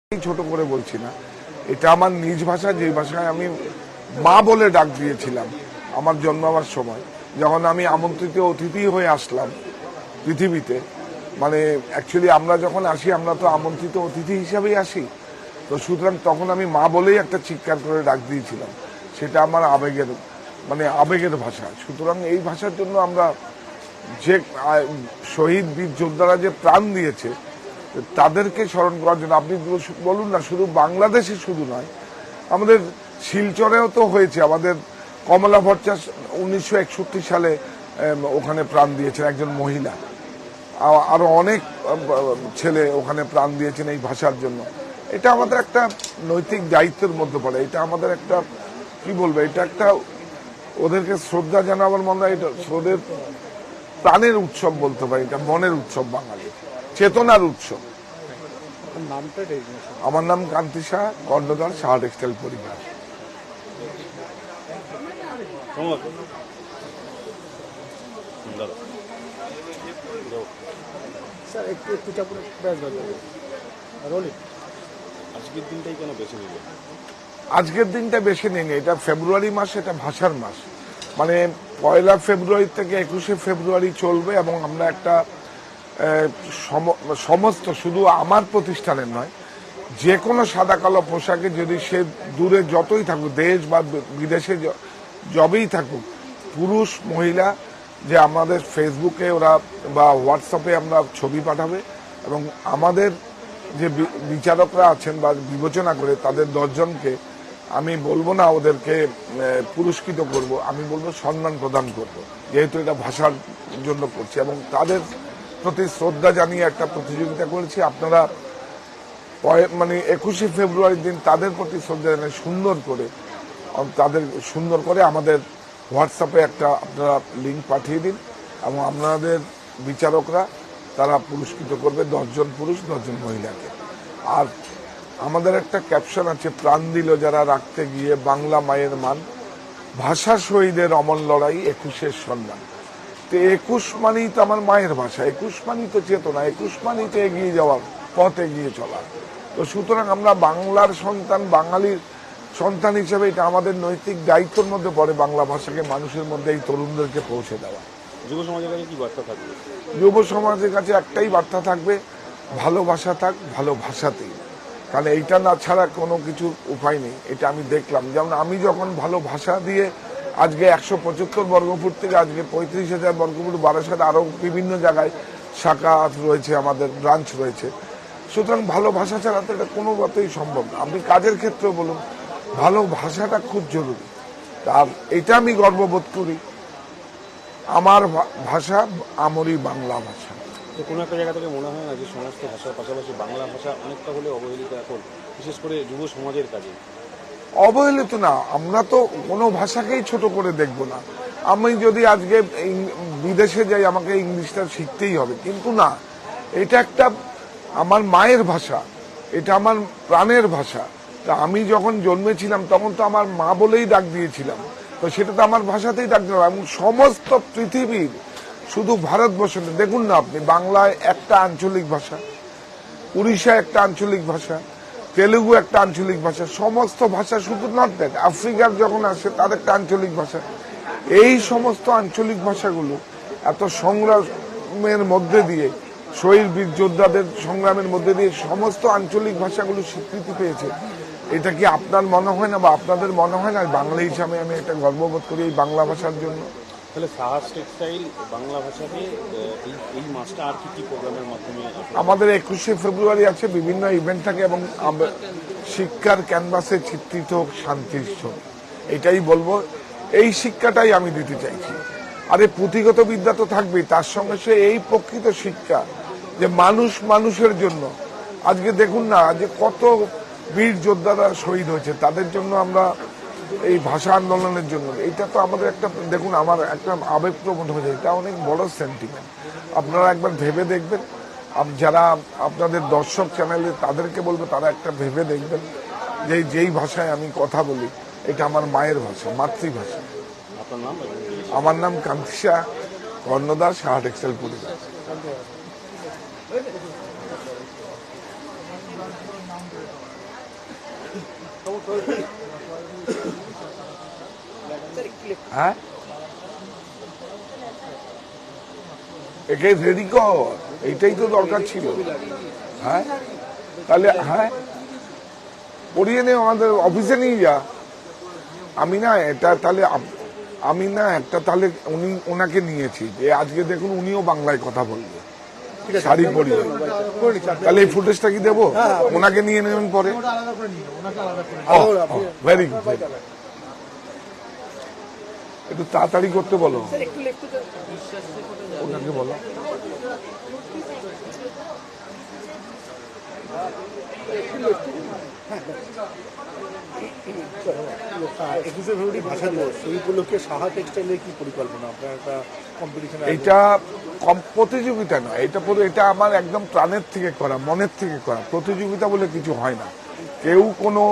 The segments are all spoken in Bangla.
ছোট করে বলছি না, এটা আমার নিজ ভাষা, যে ভাষায় আমি মা বলে ডাক দিয়েছিলাম আমার জন্মাবার সময়, যখন আমি আমন্ত্রিত অতিথি হয়ে আসলাম পৃথিবীতে। মানে অ্যাকচুয়ালি আমরা যখন আসি আমরা তো আমন্ত্রিত অতিথি হিসাবেই আসি, তো সুতরাং তখন আমি মা বলেই একটা চিৎকার করে ডাক দিয়েছিলাম। সেটা আমার আবেগের ভাষা। সুতরাং এই ভাষার জন্য আমরা যে শহীদ বীর যোদ্ধারা যে প্রাণ দিয়েছে তাদেরকে স্মরণ করার জন্য, আপনি বলুন না, শুধু বাংলাদেশে শুধু নয়, আমাদের শিলচরেও তো হয়েছে। আমাদের কমলা ভট্টাচ 1961 সালে ওখানে প্রাণ দিয়েছেন, একজন মহিলা। আরো অনেক ছেলে ওখানে প্রাণ দিয়েছেন এই ভাষার জন্য। এটা আমাদের একটা নৈতিক দায়িত্বের মধ্যে পড়ে। এটা আমাদের একটা কি বলবো, এটা একটা ওদেরকে শ্রদ্ধা জানাবার মনে হয়। এটা ওদের প্রাণের উৎসব বলতে পারি, এটা মনের উৎসব, বাঙালি চেতনার উৎসব। আমার নাম কান্তি শাহ, কর্ণধার সাহা টেক্সটাইল পরিবার। আজকের দিনটা বেছে নিন। এটা ফেব্রুয়ারি মাস, এটা ভাষার মাস। মানে 1 ফেব্রুয়ারি থেকে 21 ফেব্রুয়ারি চলবে, এবং আমরা একটা সমস্ত, শুধু আমার প্রতিষ্ঠানের নয়, যে কোনো সাদা কালো পোশাকে, যদি সে দূরে যতই থাকুক, দেশ বা বিদেশে যবেই থাকুক, পুরুষ মহিলা, যে আমাদের ফেসবুকে ওরা বা হোয়াটসঅ্যাপে আমরা ছবি পাঠাবে, এবং আমাদের যে বিচারকরা আছেন বা বিবেচনা করে তাদের 10 জনকে আমি বলবো না ওদেরকে পুরস্কৃত করব, আমি বলবো সম্মান প্রদান করব, যেহেতু এটা ভাষার জন্য করছি, এবং তাদের প্রতি শ্রদ্ধা জানিয়ে একটা প্রতিযোগিতা করেছি। আপনারা 21 ফেব্রুয়ারির দিন তাদের প্রতি শ্রদ্ধা জানিয়ে সুন্দর করে আমাদের হোয়াটসঅ্যাপে একটা আপনারা লিঙ্ক পাঠিয়ে দিন, এবং আপনাদের বিচারকরা তারা পুরস্কৃত করবে 10 জন পুরুষ, 10 জন মহিলাকে। আর আমাদের একটা ক্যাপশন আছে, প্রাণ দিল যারা রাখতে গিয়ে বাংলা মায়ের মান, ভাষা শহীদের অমর লড়াই 21-এর সম্মান। তো 21 মানেই তো আমার মায়ের ভাষা, 21 মানেই তো চেতনা, 21 মানেই তো এগিয়ে যাওয়ার পথ, এগিয়ে চলা। তো সুতরাং আমরা বাংলার সন্তান, বাঙালির সন্তান হিসেবে এটা আমাদের নৈতিক দায়িত্বের মধ্যে পড়ে বাংলা ভাষাকে মানুষের মধ্যে, এই তরুণদেরকে পৌঁছে দেওয়া। যুব সমাজের কাছে কি বার্তা থাকবে? যুব সমাজের কাছে একটাই বার্তা থাকবে, ভালোবাসা থাক, ভালো ভাষাতেই। কারণ এইটা না ছাড়া কোনো কিছু উপায় নেই। এটা আমি দেখলাম, যেমন আমি যখন ভালো ভাষা দিয়ে আজকে 175 বর্গফুট থেকে আজকে 35,000 বর্গফুট, বারাসাত আরো বিভিন্ন জায়গায় শাখা রয়েছে, আমাদের ব্রাঞ্চ রয়েছে। সুতরাং ভালো ভাষা ছাড়া তো এটা কোনো মতেই সম্ভব না। আপনি কাজের ক্ষেত্রে বলুন, ভালো ভাষাটা খুব জরুরি। আর এটা আমি গর্ববোধ করি, আমার ভাষা আমারই বাংলা ভাষা। কোনো একটা জায়গা থেকে মনে হয় না যে সমস্ত ভাষার পাশাপাশি বাংলা ভাষা অনেকটা হলে অবহেলিত এখন, বিশেষ করে যুব সমাজের কাজে? অবহেলিত না, আমরা তো কোনো ভাষাকেই ছোট করে দেখব না। আমি যদি আজকে বিদেশে যাই, আমাকে ইংলিশটা শিখতেই হবে, কিন্তু না, এটা একটা আমার মায়ের ভাষা, এটা আমার প্রাণের ভাষা। তা আমি যখন জন্মেছিলাম তখন তো আমার মা বলেই ডাক দিয়েছিলাম, তো সেটা তো আমার ভাষাতেই ডাক দিলাম। এবং সমস্ত পৃথিবীর, শুধু ভারতবর্ষে দেখুন না আপনি, বাংলায় একটা আঞ্চলিক ভাষা, উড়িষ্যা একটা আঞ্চলিক ভাষা, তেলুগু একটা আঞ্চলিক ভাষা, সমস্ত ভাষা, শুধু নট দ্যাট, আফ্রিকার যখন আসে তার একটা আঞ্চলিক ভাষা। এই সমস্ত আঞ্চলিক ভাষাগুলো এত সংগ্রামের মধ্যে দিয়ে, শহীদ বীর যোদ্ধাদের সংগ্রামের মধ্যে দিয়ে সমস্ত আঞ্চলিক ভাষাগুলো স্বীকৃতি পেয়েছে। এটা কি আপনার মনে হয় না, বা আপনাদের মনে হয় না, বাঙালি হিসাবে আমি একটা গর্ববোধ করি এই বাংলা ভাষার জন্য? তাহলে সাহা টেক্সটাইল বাংলা ভাষাতে এই মাসটা আর কি প্রোগ্রামের মাধ্যমে? আমাদের 21 ফেব্রুয়ারি আছে, বিভিন্ন ইভেন্ট থাকে, এবং শিক্ষার ক্যানভাসে চিত্রিত শান্তির ছবি। এটাই বলবো, এই শিক্ষাটাই আমি দিতে চাইছি। আর এই পুঁথিগত বিদ্যা তো থাকবেই, তার সঙ্গে সে এই প্রকৃত শিক্ষা, যে মানুষ মানুষের জন্য। আজকে দেখুন না, যে কত বীর যোদ্ধারা শহীদ হয়েছে, তাদের জন্য আমরা এই ভাষা আন্দোলনের জন্য, এটা তো আমাদের একটা, দেখুন আমার একটা আবেগপ্রবণ হয়ে যায়, এটা অনেক বড় সেন্টিমেন্ট। আপনারা একবার ভেবে দেখবেন, যারা আপনাদের দর্শক চ্যানেলে তাদেরকে বলবো, তারা একটা ভেবে দেখবেন যে যেই ভাষায় আমি কথা বলি, এটা আমার মায়ের ভাষা, মাতৃভাষা। আপনার নাম? আমার নাম কান্তি শাহ, কর্ণধার, সাহা টেক্সটাইল পরিবার। হ্যাঁ, একে রেডি কর, এইটাই তো দরকার ছিল। হ্যাঁ, তাহলে হ্যাঁ পড়িয়ে নে, আমাদের অফিসে নিয়ে যা। আমি না এটা তাহলে আমি না একটা তাহলে ওনাকে নিয়েছি যে আজকে দেখুন উনিও বাংলায় কথা বলবে শাড়ি পরিয়ে। তাহলে এই ফুটেজটা কি দেবো? ওনাকে নিয়ে নেবেন পরে। ভেরি গুড, একটু তাড়াতাড়ি করতে বলো ওনাকে, বলো। 21শে ফেব্রুয়ারি ভাষা দিবস, সেই উপলক্ষে সাহা টেক্সটাইলের কি পরিকল্পনা? আপনার একটা কম্পিটিশন? এটা প্রতিযোগিতা নয়, এটা আমার একদম প্রাণের থেকে করা, মনের থেকে করা। প্রতিযোগিতা বলে কিছু হয় না। কেউ কোনো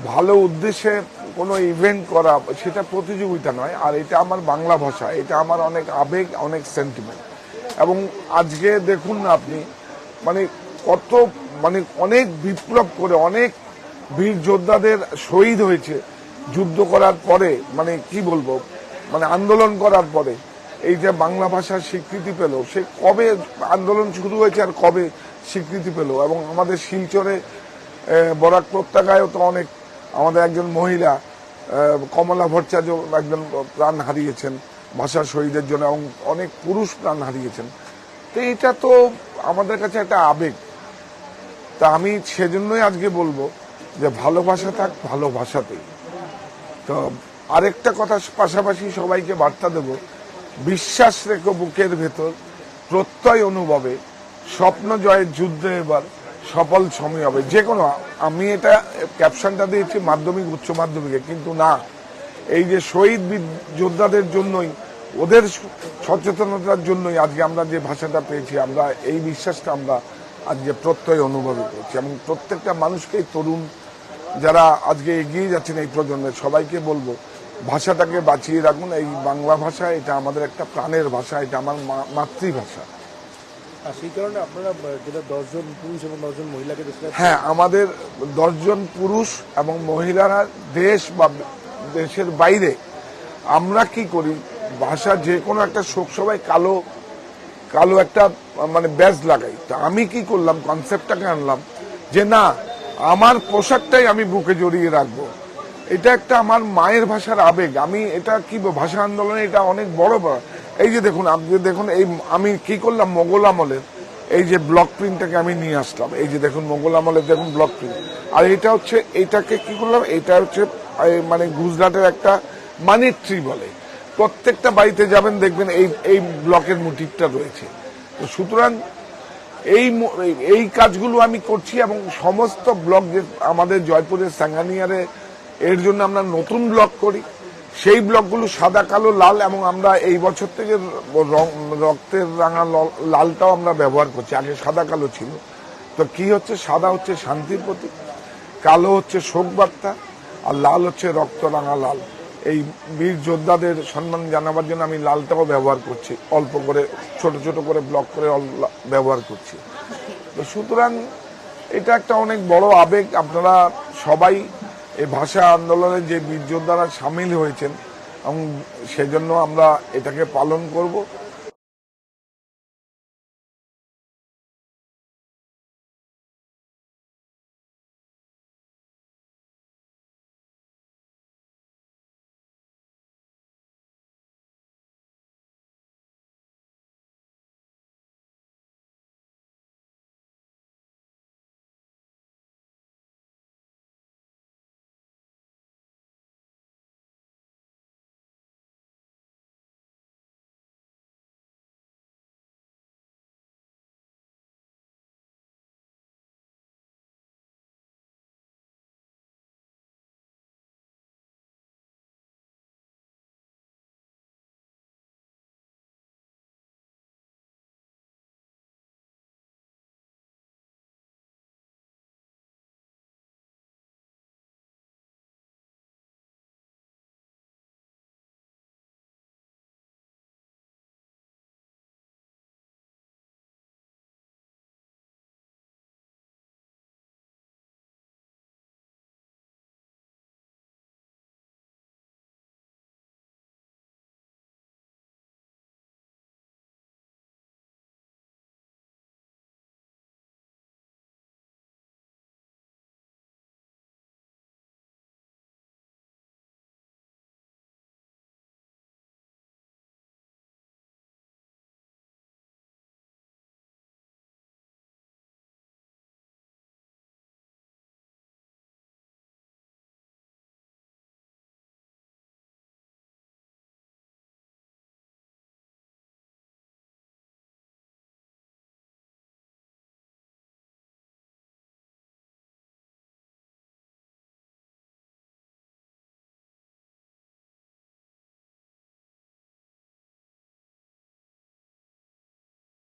ভালো উদ্দেশ্যে কোনো ইভেন্ট করা, সেটা প্রতিযোগিতা নয়। আর এটা আমার বাংলা ভাষা, এটা আমার অনেক আবেগ, অনেক সেন্টিমেন্ট। এবং আজকে দেখুন না আপনি, মানে কত, মানে অনেক বিপ্লব করে অনেক বীর যোদ্ধাদের শহীদ হয়েছে যুদ্ধ করার পরে, মানে কি বলবো, মানে আন্দোলন করার পরে এই যে বাংলা ভাষার স্বীকৃতি পেল, সে কবে আন্দোলন শুরু হয়েছে আর কবে স্বীকৃতি পেল। এবং আমাদের শিলচরে বরাক উপত্যকায়ও তো অনেক, আমাদের একজন মহিলা কমলা ভট্টাচার্য একজন প্রাণ হারিয়েছেন ভাষা শহীদের জন্য, এবং অনেক পুরুষ প্রাণ হারিয়েছেন। তো এটা তো আমাদের কাছে একটা আবেগ। তা আমি সেজন্যই আজকে বলবো যে ভালোবাসা থাক ভালো ভাষাতেই। তো আরেকটা কথা পাশাপাশি সবাইকে বার্তা দেব, বিশ্বাস রেখো বুকের ভেতর, প্রত্যয় অনুভবে, স্বপ্ন জয়ের যুদ্ধে এবার সফল সময় হবে। যে কোনো, আমি এটা ক্যাপশনটা দিয়েছি মাধ্যমিক উচ্চ মাধ্যমিকে, কিন্তু না, এই যে শহীদ যোদ্ধাদের জন্যই, ওদের সচেতনতার জন্যই আজকে আমরা যে ভাষাটা পেয়েছি, আমরা এই বিশ্বাসটা আমরা আজকে প্রত্যয় অনুভব করছি। এবং প্রত্যেকটা মানুষকে, তরুণ যারা আজকে এগিয়ে যাচ্ছেন এই প্রজন্মের, সবাইকে বলবো ভাষাটাকে বাঁচিয়ে রাখুন। এই বাংলা ভাষা এটা আমাদের একটা প্রাণের ভাষা, এটা আমার মাতৃভাষা। আর সেই কারণে আপনারা যেটা 10 জন পুরুষ এবং 10 জন মহিলাকে দেশে, হ্যাঁ, আমাদের 10 জন পুরুষ এবং মহিলারা দেশ বা দেশের বাইরে, আমরা কি করি, ভাষা যে কোনো একটা শোক সবাই কালো কালো একটা মানে ব্যাজ লাগাই। তো আমি কি করলাম, কনসেপ্টটাকে আনলাম যে না, আমার পোশাকটাই আমি বুকে জড়িয়ে রাখবো। এটা একটা আমার মায়ের ভাষার আবেগ। আমি এটা কি ভাষা আন্দোলনে এটা অনেক বড়। এই যে দেখুন, আপনি দেখুন, এই আমি কি করলাম, মোগল আমলের এই যে ব্লক প্রিন্টটাকে আমি নিয়ে আসলাম। এই যে দেখুন মোগল আমলের দেখুন ব্লক প্রিন্ট। আর এটা হচ্ছে, এটাকে কি করলাম, এটা হচ্ছে মানে গুজরাটের একটা মানি ট্রি বলে। প্রত্যেকটা বাড়িতে যাবেন দেখবেন এই ব্লকের মোটিভটা রয়েছে। তো সুতরাং এই কাজগুলো আমি করছি। এবং সমস্ত ব্লক, যে আমাদের জয়পুরের সাঙ্গানিয়ারে, এর জন্য আমরা নতুন ব্লক করি, সেই ব্লকগুলো সাদা কালো লাল। এবং আমরা এই বছর থেকে রক্তের রাঙা লালটাও আমরা ব্যবহার করছি। আগে সাদা কালো ছিল। তো কি হচ্ছে, সাদা হচ্ছে শান্তির প্রতীক, কালো হচ্ছে শোক বার্তা, আর লাল হচ্ছে রক্ত রাঙা লাল। এই বীর যোদ্ধাদের সম্মান জানাবার জন্য আমি লালটাও ব্যবহার করছি, অল্প করে ছোট ছোট করে ব্লক করে ব্যবহার করছি। তো সুতরাং এটা একটা অনেক বড় আবেগ। আপনারা সবাই এই ভাষা আন্দোলনে যে বীর যোদ্ধারা সামিল হয়েছেন, এবং সেজন্য আমরা এটাকে পালন করব।